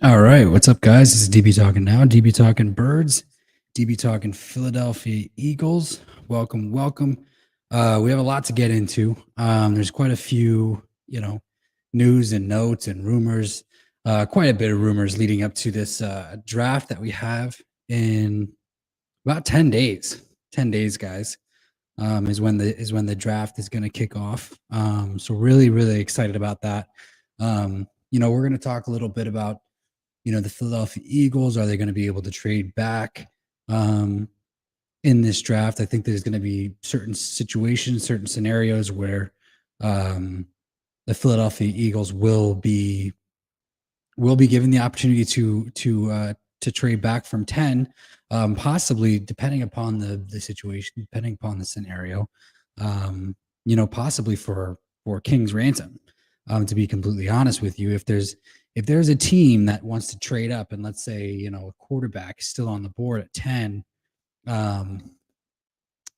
All right, what's up, guys? This is DB talking now. DB talking birds. DB talking Philadelphia Eagles. Welcome, welcome. We have a lot to get into. There's quite a few, news and notes and rumors. Quite a bit of rumors leading up to this draft that we have in about 10 days. 10 days, guys. Is when the draft is going to kick off. So really excited about that. We're going to talk a little bit about the Philadelphia Eagles. Are they going to be able to trade back in this draft? I think there's going to be certain situations, certain scenarios where the Philadelphia Eagles will be given the opportunity to trade back from 10, possibly depending upon the situation, depending upon the scenario, possibly for King's ransom. To be completely honest with you, if there's a team that wants to trade up and let's say, a quarterback is still on the board at 10,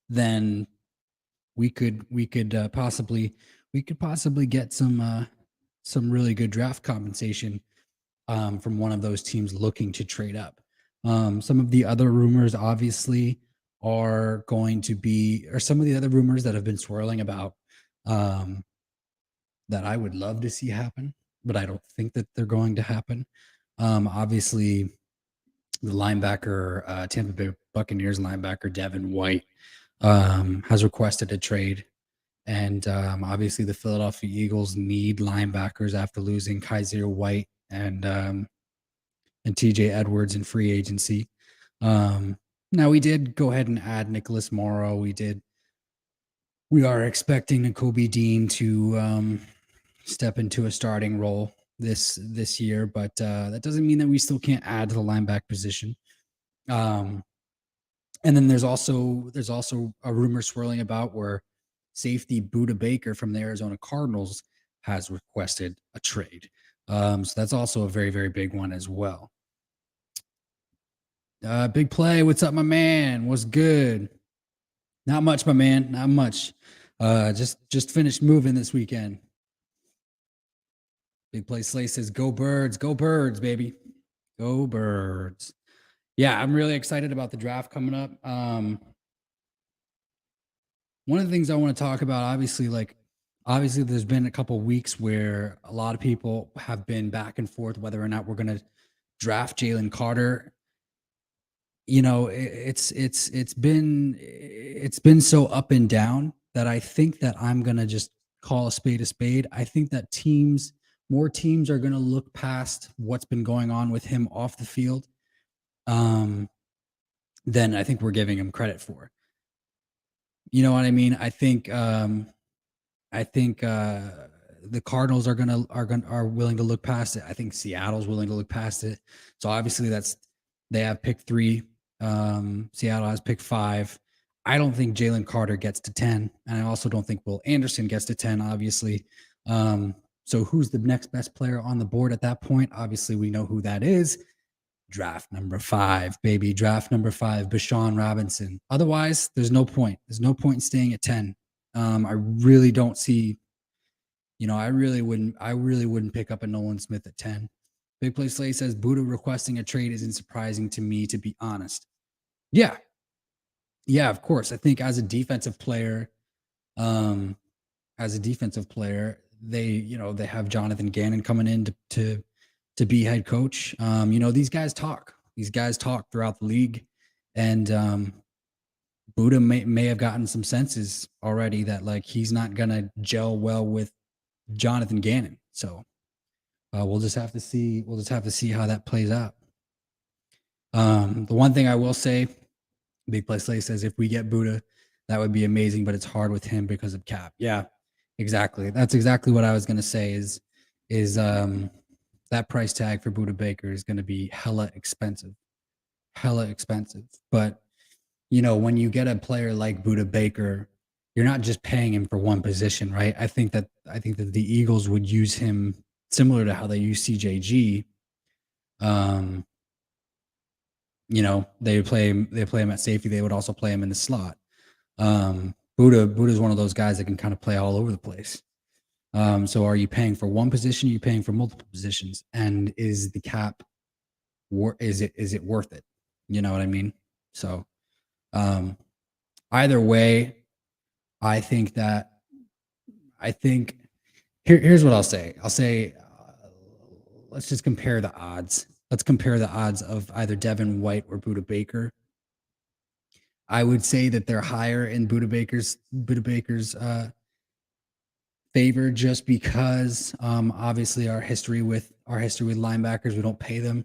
then we could possibly get some really good draft compensation from one of those teams looking to trade up. Some of the other rumors obviously are going to be, or some of the other rumors that have been swirling about that I would love to see happen, but I don't think that they're going to happen. Obviously, the linebacker, Tampa Bay Buccaneers linebacker Devin White has requested a trade. And obviously, the Philadelphia Eagles need linebackers after losing Kaiser White and TJ Edwards in free agency. Now, we did go ahead and add Nicholas Morrow. We are expecting Nakobe Dean to step into a starting role this year, but that doesn't mean that we still can't add to the linebacker position. And then there's also a rumor swirling about where safety BUDDA Baker from the Arizona Cardinals has requested a trade. So that's also a very, very big one as well. Big play. What's up, my man? What's good? Not much, my man. Not much. Just finished moving this weekend. Big Play Slay says, go Birds, baby. Go Birds. Yeah, I'm really excited about the draft coming up. One of the things I want to talk about, obviously, there's been a couple weeks where a lot of people have been back and forth whether or not we're going to draft Jalen Carter. It's been so up and down that I think that I'm going to just call a spade a spade. I think that more teams are going to look past what's been going on with him off the field than I think we're giving him credit for. You know what I mean? I think the Cardinals are willing to look past it. I think Seattle's willing to look past it. So obviously they have pick 3. Seattle has pick 5. I don't think Jalen Carter gets to 10, and I also don't think Will Anderson gets to 10. Obviously, so who's the next best player on the board at that point? Obviously, we know who that is. Draft number 5, baby. Draft number 5, Bashawn Robinson. Otherwise, there's no point. There's no point in staying at 10. I really don't see. I really wouldn't pick up a Nolan Smith at 10. Big Play Slay says Buddha requesting a trade isn't surprising to me, to be honest. Yeah, of course. I think as a defensive player, they have Jonathan Gannon coming in to be head coach. These guys talk. These guys talk throughout the league, and Buddha may have gotten some senses already that he's not gonna gel well with Jonathan Gannon. So we'll just have to see. We'll just have to see how that plays out. The one thing I will say, Big Play Slay says, if we get Buddha, that would be amazing, but it's hard with him because of cap. Yeah, exactly. That's exactly what I was going to say is that price tag for Buddha Baker is going to be hella expensive. But, when you get a player like Buddha Baker, you're not just paying him for one position, right? I think that the Eagles would use him similar to how they use CJG. They play him at safety. They would also play him in the slot. Buddha's one of those guys that can kind of play all over the place. So are you paying for one position? Are you paying for multiple positions? And is the cap is it worth it? You know what I mean? So either way, I think that I think here's what I'll say. I'll say let's just compare the odds. Let's compare the odds of either Devin White or Buda Baker. I would say that they're higher in Buda Baker's favor just because obviously our history with linebackers, we don't pay them.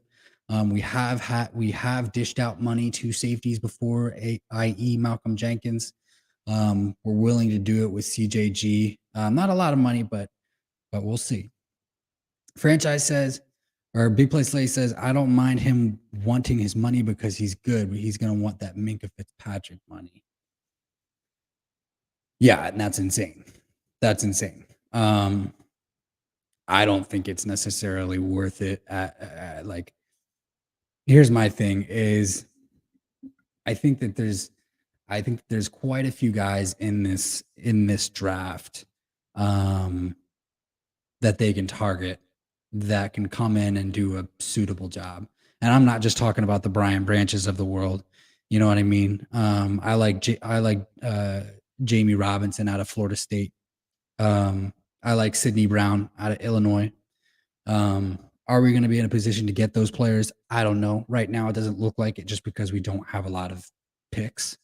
We have dished out money to safeties before, i.e. Malcolm Jenkins. We're willing to do it with CJG. Not a lot of money, but we'll see. Franchise says, or Big Play Slay says, I don't mind him wanting his money because he's good, but he's going to want that Minkah Fitzpatrick money. Yeah, and that's insane. That's insane. I don't think it's necessarily worth it. Like, here's my thing: is I think that there's quite a few guys in this draft that they can target that can come in and do a suitable job. And I'm not just talking about the Brian Branches of the world. You know what I mean? I like Jamie Robinson out of Florida State. I like Sidney Brown out of Illinois. Are we going to be in a position to get those players? I don't know. Right now, it doesn't look like it just because we don't have a lot of picks.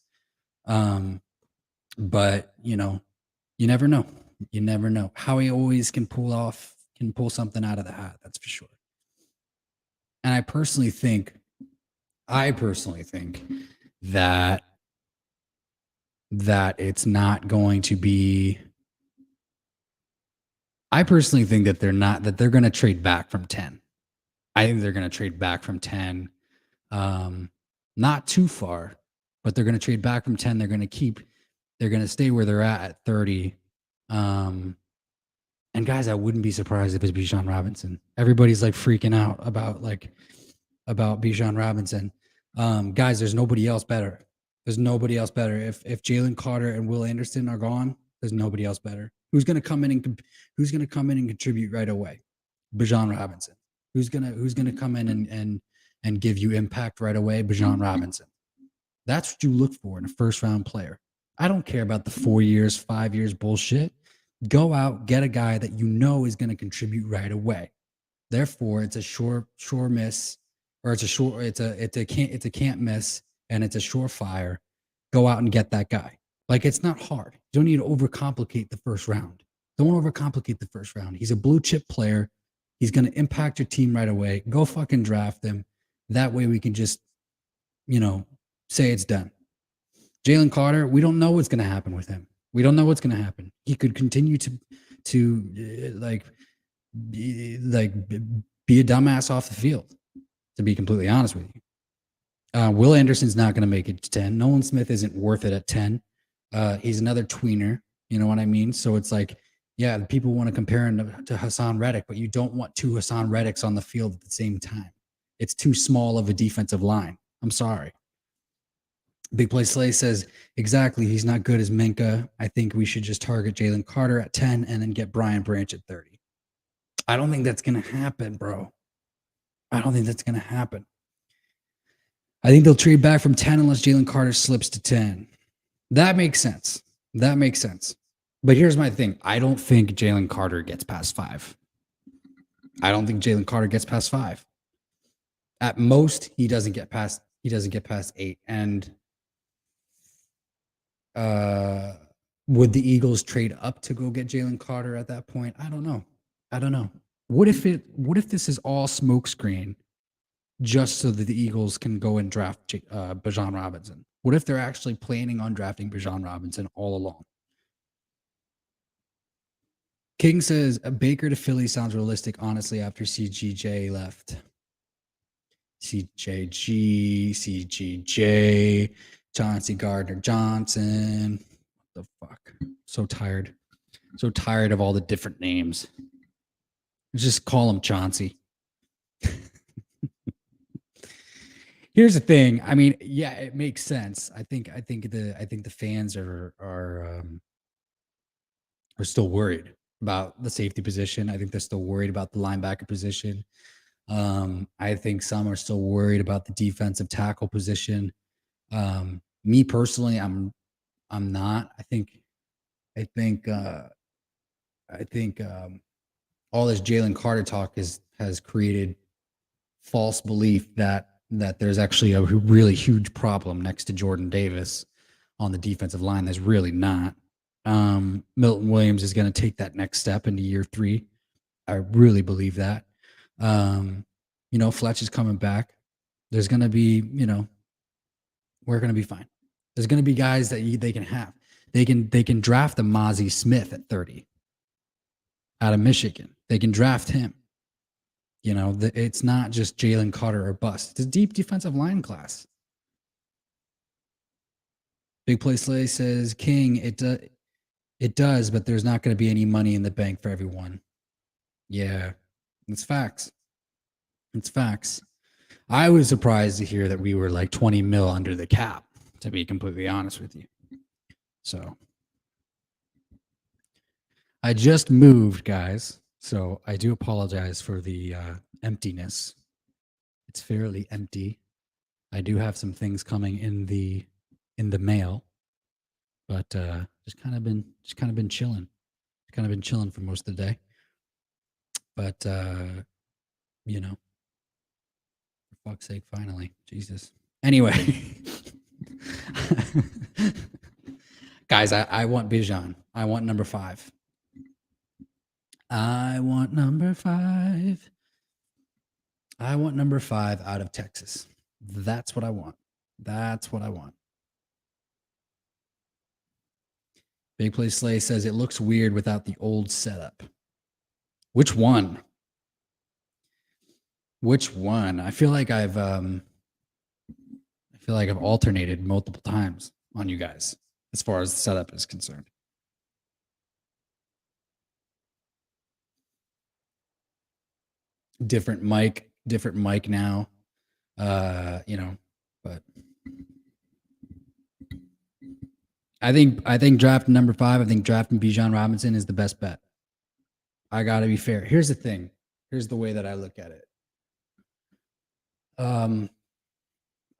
But you never know. You never know. Howie always can pull something out of the hat. That's for sure. And I personally think that it's not going to be. I personally think that they're going to trade back from 10. I think they're going to trade back from 10. Not too far, but they're going to trade back from 10. They're going to stay where they're at 30. And guys, I wouldn't be surprised if it's Bijan Robinson. Everybody's like freaking out about Bijan Robinson. Guys, there's nobody else better. There's nobody else better. If Jalen Carter and Will Anderson are gone, there's nobody else better. Who's going to come in and contribute right away? Bijan Robinson. Who's gonna come in and give you impact right away? Bijan Robinson. That's what you look for in a first round player. I don't care about the 4 years, 5 years bullshit. Go out, get a guy that you know is going to contribute right away. Therefore, it's a sure miss, or it's a can't miss, and it's a surefire. Go out and get that guy. Like, it's not hard. You don't need to overcomplicate the first round. Don't overcomplicate the first round. He's a blue chip player. He's going to impact your team right away. Go fucking draft him. That way we can just, say it's done. Jalen Carter, we don't know what's going to happen with him. We don't know what's going to happen. He could continue to be a dumbass off the field, to be completely honest with you. Will Anderson's not going to make it to 10. Nolan Smith isn't worth it at 10. He's another tweener. You know what I mean? So it's like, yeah, people want to compare him to Hassan Reddick, but you don't want two Hassan Reddicks on the field at the same time. It's too small of a defensive line. I'm sorry. Big Play Slay says, exactly, he's not good as Minkah. I think we should just target Jalen Carter at 10 and then get Brian Branch at 30. I don't think that's going to happen, bro. I don't think that's going to happen. I think they'll trade back from 10 unless Jalen Carter slips to 10. That makes sense. But here's my thing. I don't think Jalen Carter gets past 5. At most, he doesn't get past 8. And would the Eagles trade up to go get Jalen Carter at that point? I don't know. What if this is all smokescreen just so that the Eagles can go and draft Bijan Robinson? What if they're actually planning on drafting Bijan Robinson all along? King says, a Baker to Philly sounds realistic, honestly, after CGJ left. CGJ, Chauncey Gardner-Johnson. What the fuck? So tired of all the different names. Just call him Chauncey. Here's the thing. I mean, yeah, it makes sense. I think the fans are still worried about the safety position. I think they're still worried about the linebacker position. I think some are still worried about the defensive tackle position. Me personally, I'm not. I think I think all this Jalen Carter talk has created false belief that there's actually a really huge problem next to Jordan Davis on the defensive line. There's really not. Milton Williams is going to take that next step into year 3. I really believe that. Fletch is coming back. There's going to be, we're going to be fine. There's going to be guys that they can have. They can draft a Mozzie Smith at 30 out of Michigan. They can draft him. It's not just Jalen Carter or bust. It's a deep defensive line class. Big Play Slay says, King, it does, but there's not going to be any money in the bank for everyone. Yeah, it's facts. It's facts. I was surprised to hear that we were like 20 mil under the cap, to be completely honest with you. So I just moved, guys. So I do apologize for the emptiness. It's fairly empty. I do have some things coming in the mail, but just kind of been chilling. Kind of been chilling for most of the day. But for fuck's sake, finally, Jesus. Anyway, guys, I want Bijan. I want number 5. I want number 5. I want number 5 out of Texas. That's what I want. That's what I want. Big Play Slay says it looks weird without the old setup. Which one? Which one? I feel like I've alternated multiple times on you guys as far as the setup is concerned. Different mic now. But I think drafting number 5, I think drafting Bijan Robinson is the best bet. I got to be fair. Here's the thing. Here's the way that I look at it.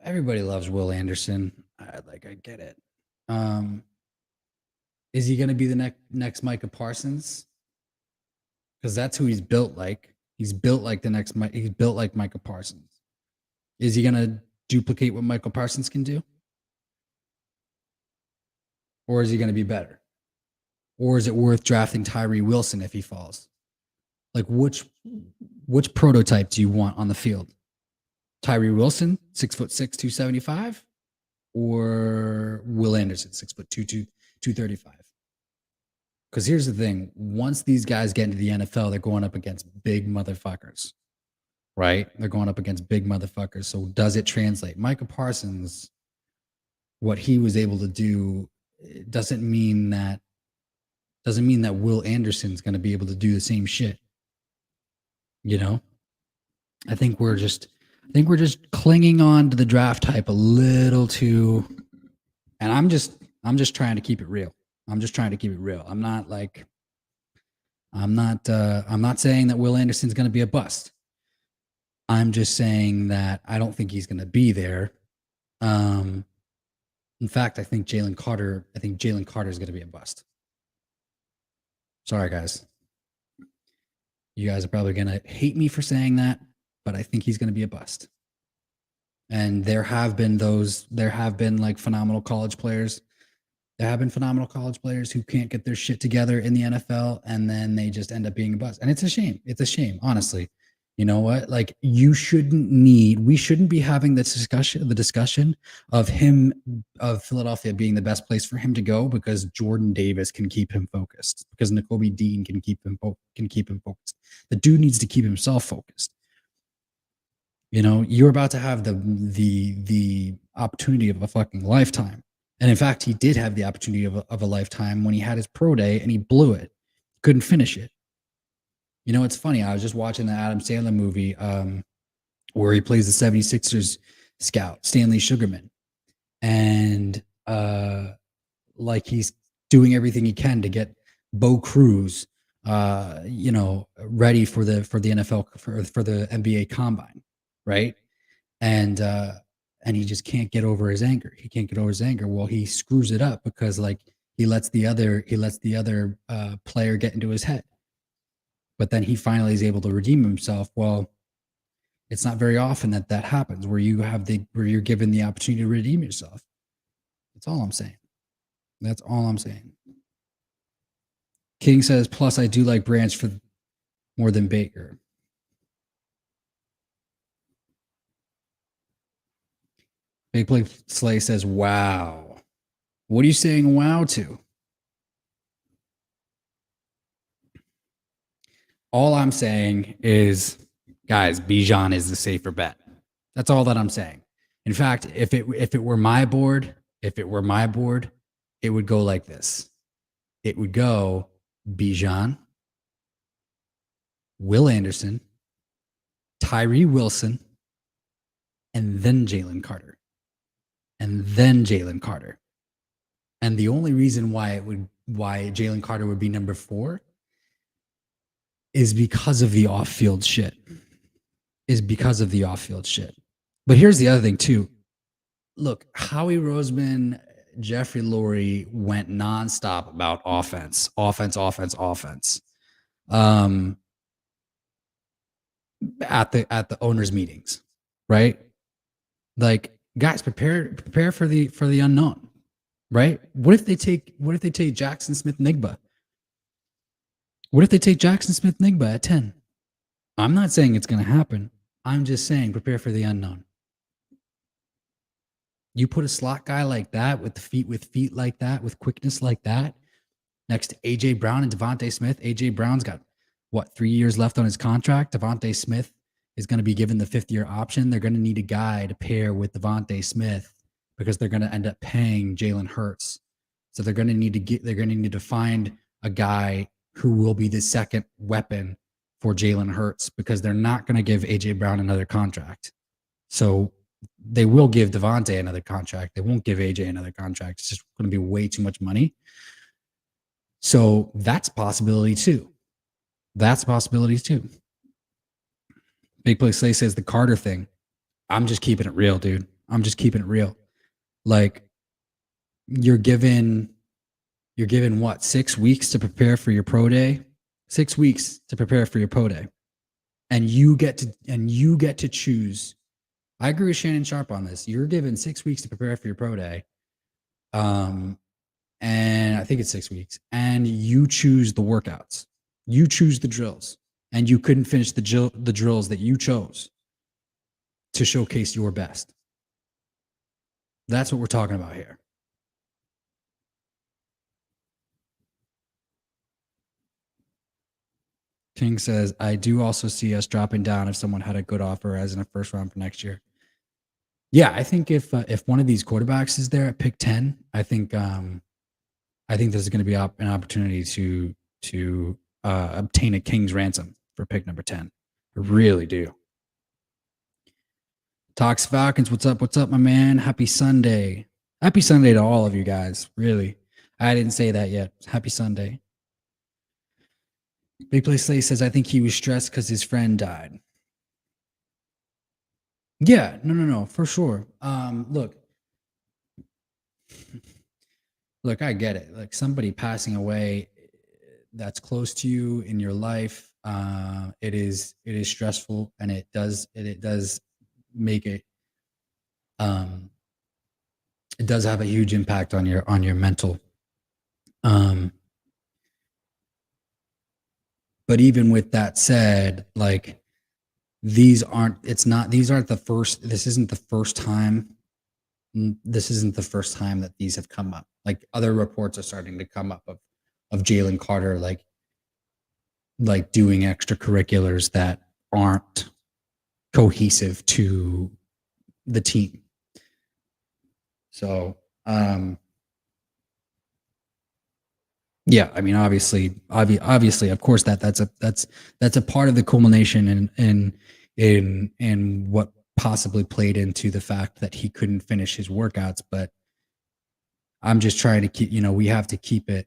Everybody loves Will Anderson. I get it. Is he going to be the next Micah Parsons? Because that's who he's built like. He's built like he's built like Micah Parsons. Is he going to duplicate what Michael Parsons can do? Or is he going to be better? Or is it worth drafting Tyree Wilson if he falls? Like which prototype do you want on the field? Tyree Wilson, 6'6", 275, or Will Anderson, 6'2", 235? Because here's the thing: once these guys get into the NFL, they're going up against big motherfuckers, right? They're going up against big motherfuckers. So does it translate? Micah Parsons, what he was able to do, doesn't mean that Will Anderson's going to be able to do the same shit. I think we're just clinging on to the draft hype a little too, and I'm just trying to keep it real. I'm not saying that Will Anderson's going to be a bust. I'm just saying that I don't think he's going to be there. In fact, I think Jalen Carter is going to be a bust. Sorry, guys. You guys are probably going to hate me for saying that, but I think he's going to be a bust. And there have been like phenomenal college players. There have been phenomenal college players who can't get their shit together in the NFL, and then they just end up being a bust. And it's a shame. It's a shame, honestly. You know what? Like we shouldn't be having the discussion of Philadelphia being the best place for him to go because Jordan Davis can keep him focused, because Nakobe Dean can keep him focused. The dude needs to keep himself focused. You're about to have the opportunity of a fucking lifetime. And in fact, he did have the opportunity of a lifetime when he had his pro day and he blew it. Couldn't finish it. It's funny. I was just watching the Adam Sandler movie where he plays the 76ers scout, Stanley Sugarman. And like he's doing everything he can to get Bo Cruz ready for the NFL for the NBA combine, right? And he just can't get over his anger. He can't get over his anger. Well, he screws it up because like he lets the other player get into his head. But then he finally is able to redeem himself. Well, it's not very often that happens where you're given the opportunity to redeem yourself. That's all I'm saying. That's all I'm saying. King says, plus I do like Branch for more than Baker. Big Play Slay says, wow. What are you saying wow to? All I'm saying is, guys, Bijan is the safer bet. That's all that I'm saying. In fact, if it were my board, it would go like this. It would go Bijan, Will Anderson, Tyree Wilson, and then Jalen Carter. And then Jalen Carter. And the only reason why Jalen Carter would be number 4 is because of the off-field shit. But here's the other thing too. Look, Howie Roseman, Jeffrey Lurie went nonstop about offense. At the owners' meetings, right? Like, guys, prepare for the unknown, right? What if they take Jackson Smith-Njigba? What if they take Jackson Smith-Njigba at 10? I'm not saying it's going to happen. I'm just saying prepare for the unknown. You put a slot guy like that with feet like that, with quickness like that, next to AJ Brown and Devontae Smith. AJ Brown's got 3 years left on his contract. Devontae Smith is going to be given the 5th-year option. They're going to need a guy to pair with Devontae Smith because they're going to end up paying Jalen Hurts. So they're going to need to find a guy who will be the second weapon for Jalen Hurts because they're not going to give AJ Brown another contract. So they will give Devontae another contract. They won't give AJ another contract. It's just going to be way too much money. So that's a possibility too. Big Play Slay says the Carter thing. I'm just keeping it real, dude. I'm just keeping it real. Like, you're given what, 6 weeks to prepare for your pro day? 6 weeks to prepare for your pro day. And you get to choose. I agree with Shannon Sharp on this. You're given 6 weeks to prepare for your pro day. And I think it's 6 weeks. And you choose the workouts. You choose the drills. And you couldn't finish the drills that you chose to showcase your best. That's what we're talking about here. King says, I do also see us dropping down if someone had a good offer as in a first round for next year. Yeah, I think if one of these quarterbacks is there at pick 10, I think there's going to be an opportunity to obtain a king's ransom for pick number 10. I really do. Talks Falcons, what's up, my man? Happy Sunday. Happy Sunday to all of you guys, really. I didn't say that yet. Happy Sunday. Big Play Slay says, I think he was stressed because his friend died. Yeah, no, for sure. Look, I get it. Like, somebody passing away that's close to you in your life, it is stressful, and it does make it it does have a huge impact on your mental. But even with that said, like, this isn't the first time that these have come up. Like, other reports are starting to come up of Jalen Carter like doing extracurriculars that aren't cohesive to the team. So yeah, I mean, obviously, of course, that's a part of the culmination in what possibly played into the fact that he couldn't finish his workouts. But I'm just trying to keep, we have to keep it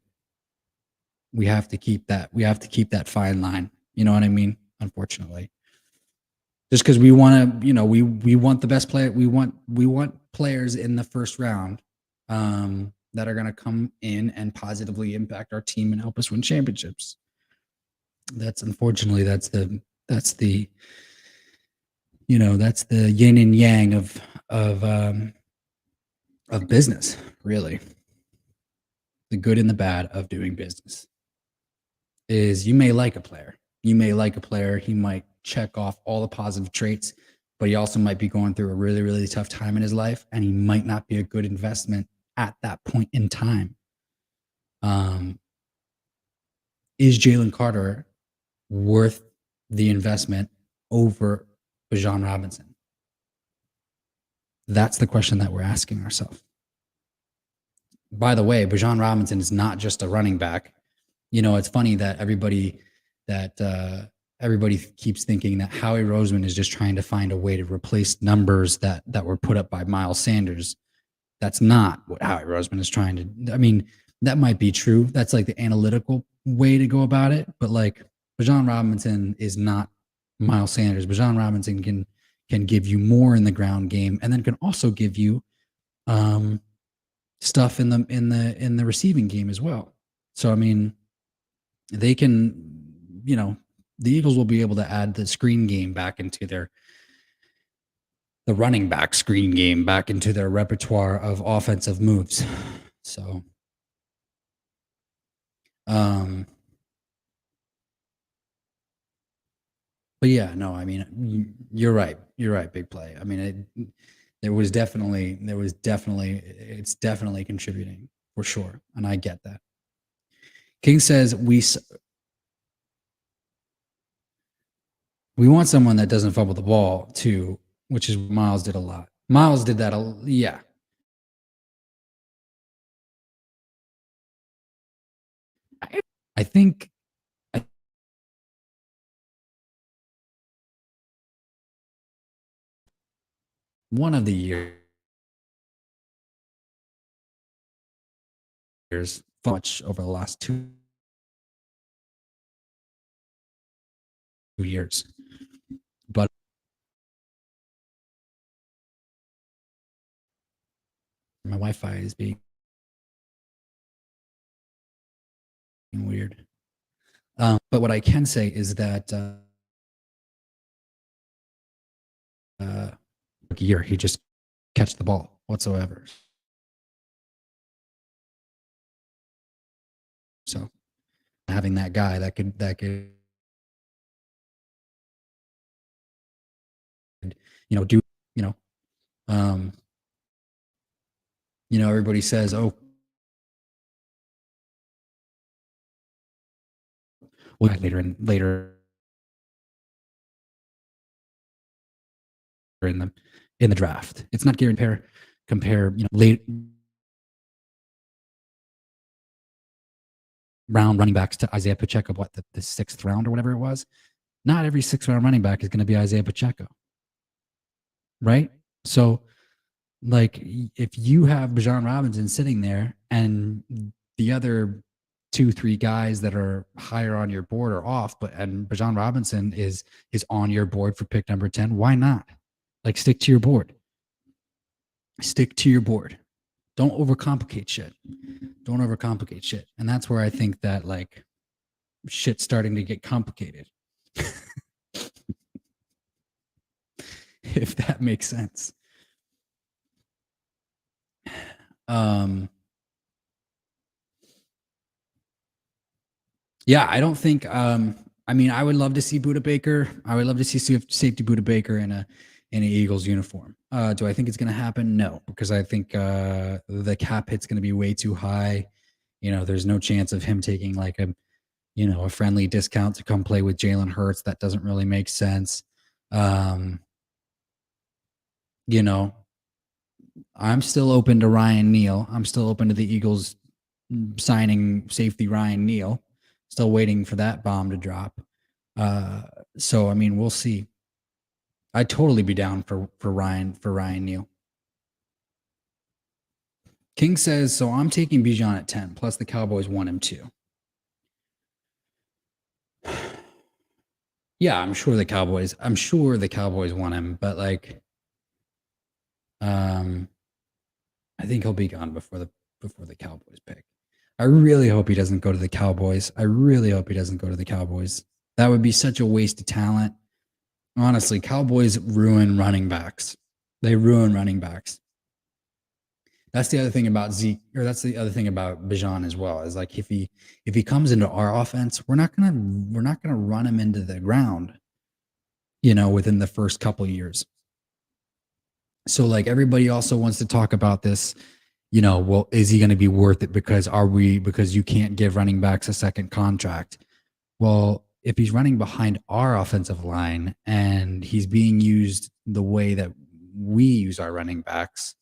we have to keep that fine line. You know what I mean? Unfortunately, just because we want to, we want the best player. We want players in the first round that are going to come in and positively impact our team and help us win championships. That's unfortunately that's the that's the yin and yang of business, really. The good and the bad of doing business is you may like a player. He might check off all the positive traits, but he also might be going through a really, really tough time in his life, and he might not be a good investment at that point in time. Is Jalen Carter worth the investment over Bijan Robinson? That's the question that we're asking ourselves. By the way, Bijan Robinson is not just a running back. It's funny that everybody keeps thinking that Howie Roseman is just trying to find a way to replace numbers that were put up by Miles Sanders. That's not what Howie Roseman is trying to. I mean, that might be true. That's like the analytical way to go about it. But like Bijan Robinson is not Miles Sanders. Bijan Robinson can give you more in the ground game, and then can also give you stuff in the receiving game as well. So I mean, they can, the Eagles will be able to add the screen game back into the running back screen game back into their repertoire of offensive moves. So, but yeah, no, I mean, you're right. You're right. Big play. I mean, it's definitely contributing for sure. And I get that. King says we want someone that doesn't fumble the ball too, which is Miles did a lot. Miles did that. Yeah. I think one of the years much over the last 2 years. But my Wi-Fi is being weird. But what I can say is that year he just catch the ball whatsoever. So having that guy that could do everybody says, oh, well, later in the draft. It's not guaranteed. Compare late round running backs to Isaiah Pacheco, the 6th round or whatever it was. Not every 6th round running back is going to be Isaiah Pacheco, right? So, like, if you have Bijan Robinson sitting there and the other 2-3 guys that are higher on your board are off, and Bijan Robinson is on your board for pick number 10, why not? Like, stick to your board. Don't overcomplicate shit. And that's where I think that like shit's starting to get complicated. If that makes sense. Yeah, I don't think I mean, I would love to see Budda Baker. I would love to see safety Budda Baker in an Eagles uniform. Do I think it's going to happen? No, because I think the cap hit's going to be way too high. There's no chance of him taking like a friendly discount to come play with Jalen Hurts. That doesn't really make sense. I'm still open to Ryan Neal. I'm still open to the Eagles signing safety Ryan Neal. Still waiting for that bomb to drop. So I mean, we'll see. I'd totally be down for Ryan Neal. King says, so I'm taking Bijan at 10, plus the Cowboys want him too. Yeah, I'm sure the Cowboys want him, but like, I think he'll be gone before the Cowboys pick. I really hope he doesn't go to the Cowboys. I really hope he doesn't go to the Cowboys. That would be such a waste of talent. Honestly, Cowboys ruin running backs. They ruin running backs. That's the other thing about Zeke, or that's the other thing about Bijan as well. Is like if he comes into our offense, we're not gonna run him into the ground, within the first couple years. So like everybody also wants to talk about this, well, is he going to be worth it because you can't give running backs a second contract? Well, if he's running behind our offensive line and he's being used the way that we use our running backs,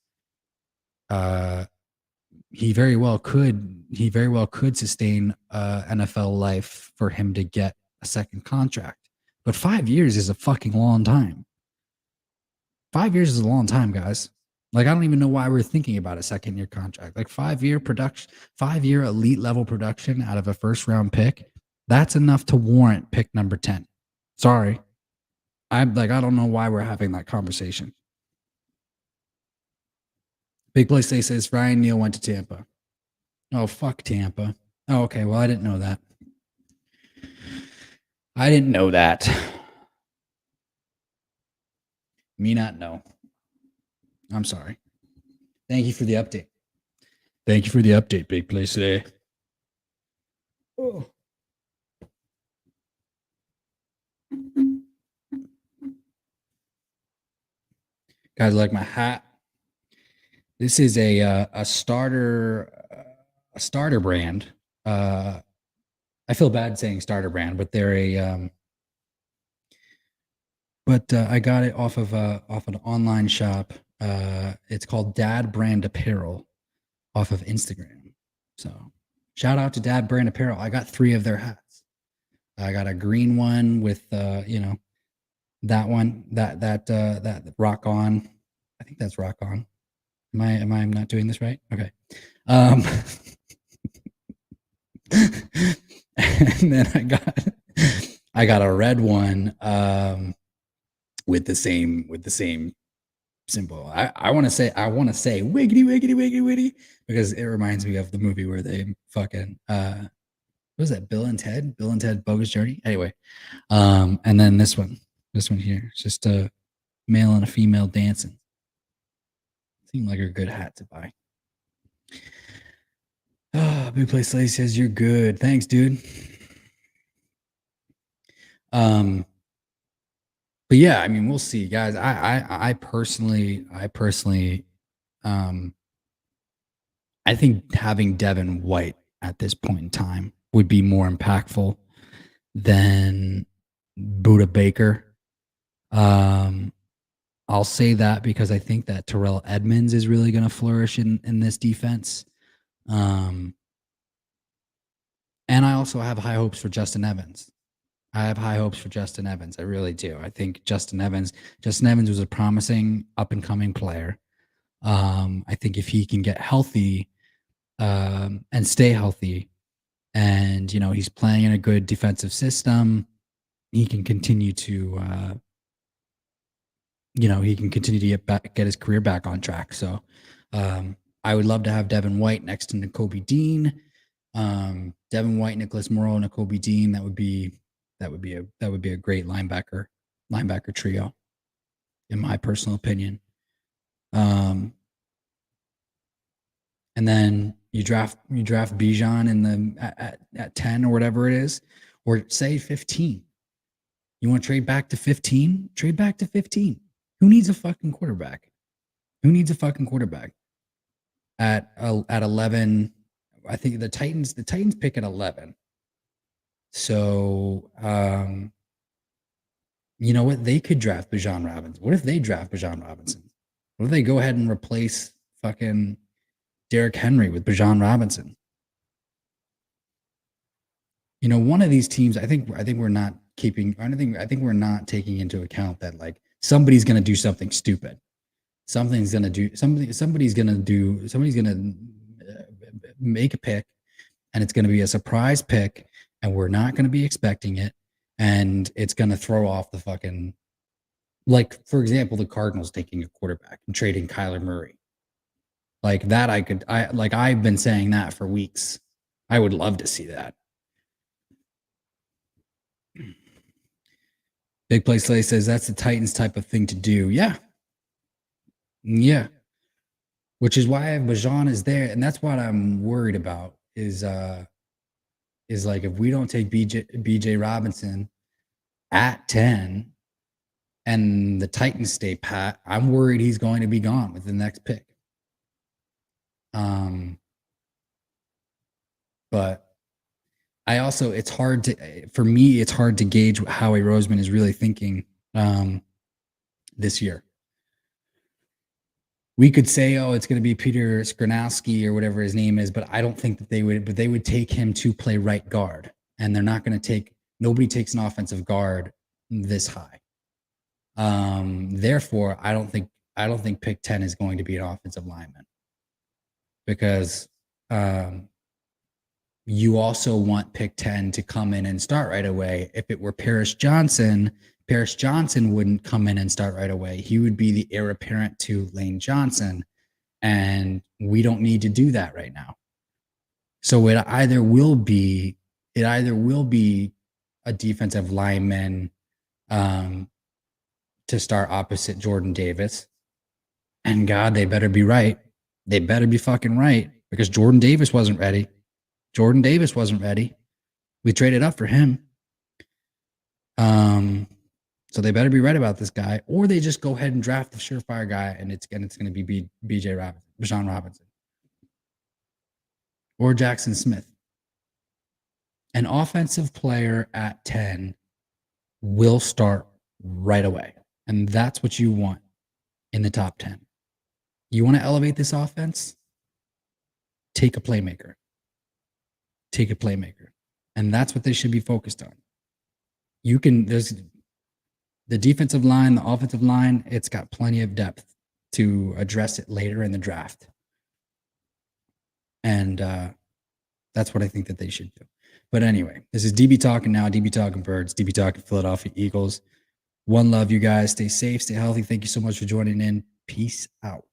he very well could sustain NFL life for him to get a second contract. But 5 years is a fucking long time. 5 years is a long time, guys. Like, I don't even know why we're thinking about a second year contract. Like 5-year production, 5-year elite level production out of a first round pick. That's enough to warrant pick number 10. Sorry. I don't know why we're having that conversation. Big Play says Ryan Neal went to Tampa. Oh, fuck Tampa. Oh, okay. Well, I didn't know that. Me not know. I'm sorry. Thank you for the update. Big Play today. Oh. Guys, like my hat. This is a starter brand. I feel bad saying starter brand, but they're a I got it off an online shop. It's called Dad Brand Apparel off of Instagram. So shout out to Dad Brand Apparel. I got 3 of their hats. I got a green one with that one, that Rock On. I think that's Rock On. Am I not doing this right? Okay. And then I got a red one with the same symbol. I want to say wiggity wiggity wiggity wiggity because it reminds me of the movie where they fucking what was that, Bill and Ted Bogus Journey. Anyway, and then this one here, it's just a male and a female dancing. Seemed like a good hat to buy. Big Play Slay says you're good. Thanks, dude. But yeah, I mean, we'll see, guys. I personally, I think having Devin White at this point in time would be more impactful than Budda Baker. I'll say that because I think that Terrell Edmonds is really going to flourish in this defense. And I also have high hopes for Justin Evans. I really do. I think Justin Evans was a promising up and coming player. I think if he can get healthy and stay healthy, and he's playing in a good defensive system, he can continue to get his career back on track. So I would love to have Devin White next to Nakobe Dean. Devin White, Nicholas Morrow, Nakobe Dean. That would be a great linebacker trio, in my personal opinion. And then you draft Bijan at 10 or whatever it is, or say 15. You want to trade back to 15? Trade back to 15. Who needs a fucking quarterback? At 11, I think the Titans pick at 11. So, you know what? They could draft Bijan Robinson. What if they draft Bijan Robinson? What if they go ahead and replace fucking Derrick Henry with Bijan Robinson? One of these teams, I think we're not taking into account that like somebody's going to do something stupid. Somebody's going to make a pick, and it's going to be a surprise pick, and we're not going to be expecting it, and it's going to throw off the fucking, like, for example, the Cardinals taking a quarterback and trading Kyler Murray. Like that, I've been saying that for weeks. I would love to see that. Big Play Slay says that's the Titans type of thing to do. Yeah. Yeah. Which is why Bajan is there. And that's what I'm worried about is like, if we don't take BJ Robinson at 10 and the Titans stay pat, I'm worried he's going to be gone with the next pick. But I also, it's hard to gauge what Howie Roseman is really thinking this year. We could say, oh, it's going to be Peter Skrzynski or whatever his name is, but I don't think that they would take him to play right guard. And they're not going to nobody takes an offensive guard this high. Therefore, I don't think pick 10 is going to be an offensive lineman, because you also want pick 10 to come in and start right away. If it were Paris Johnson wouldn't come in and start right away. He would be the heir apparent to Lane Johnson, and we don't need to do that right now. So it either will be a defensive lineman to start opposite Jordan Davis, and God, they better be right. They better be fucking right, because Jordan Davis wasn't ready. We traded up for him. So they better be right about this guy, or they just go ahead and draft the surefire guy, and it's going to be Bijan Robinson, or Jackson Smith. An offensive player at 10 will start right away, and that's what you want in the top 10. You want to elevate this offense? Take a playmaker. And that's what they should be focused on. There's the defensive line, the offensive line, it's got plenty of depth to address it later in the draft. And that's what I think that they should do. But anyway, this is DB Talking now, DB Talking Birds, DB Talking Philadelphia Eagles. One love, you guys. Stay safe, stay healthy. Thank you so much for joining in. Peace out.